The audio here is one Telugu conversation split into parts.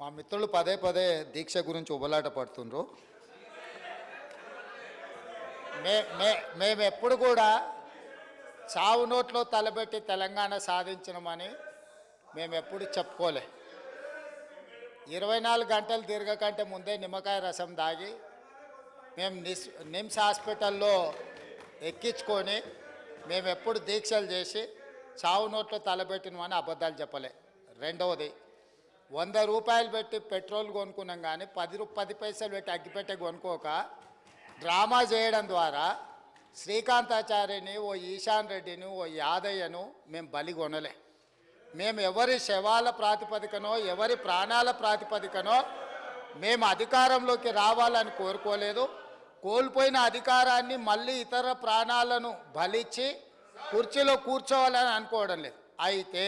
మా మిత్రులు పదే పదే దీక్ష గురించి ఉబలాట పడుతుండ్రు. మేము ఎప్పుడు కూడా చావు నోట్లో తలబెట్టి తెలంగాణ సాధించినమని మేము ఎప్పుడు చెప్పుకోలే. 24 గంటలు తిరగకంటే ముందే నిమ్మకాయ రసం దాగి మేము నిమ్స్ హాస్పిటల్లో ఎక్కించుకొని మేము ఎప్పుడు దీక్షలు చేసి చావు నోట్లో తలబెట్టినమని అబద్ధాలు చెప్పలే. రెండవది, 100 రూపాయలు పెట్టి పెట్రోల్ కొనుక్కున్నాం కానీ 10 పైసలు పెట్టి అగ్గిపెట్టె కొనుక్కోక డ్రామా చేయడం ద్వారా శ్రీకాంతాచార్యని, ఓ ఈశాన్ రెడ్డిని, ఓ యాదయ్యను మేము బలి కొనలే. మేము ఎవరి శవాల ప్రాతిపదికనో ఎవరి ప్రాణాల ప్రాతిపదికనో మేము అధికారంలోకి రావాలని కోరుకోలేదు. కోల్పోయిన అధికారాన్ని మళ్ళీ ఇతర ప్రాణాలను బలిచ్చి కుర్చీలో కూర్చోవాలని అనుకోవడం లేదు. అయితే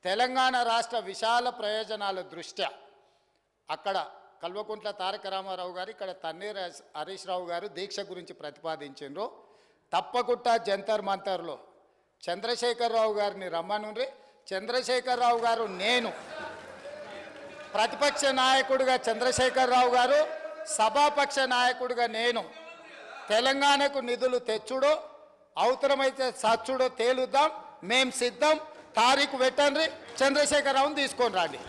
తెలంగాణ రాష్ట్ర విశాల ప్రయోజనాల దృష్ట్యా అక్కడ కల్వకుంట్ల తారక రామారావు గారు, ఇక్కడ తన్నీర్ హరీష్ రావు గారు దీక్ష గురించి ప్రతిపాదించారు. తప్పకుండా జంతర్ మంతర్లో చంద్రశేఖరరావు గారిని రమ్మనుండ్రి. చంద్రశేఖరరావు గారు, నేను ప్రతిపక్ష నాయకుడిగా చంద్రశేఖరరావు గారు, సభాపక్ష నాయకుడిగా నేను తెలంగాణకు నిధులు తెచ్చుడో అవసరమైతే సచ్చుడో తేలుద్దాం. మేం సిద్ధం. తారీఖు పెట్టండి, చంద్రశేఖరరావుని తీసుకొని రండి.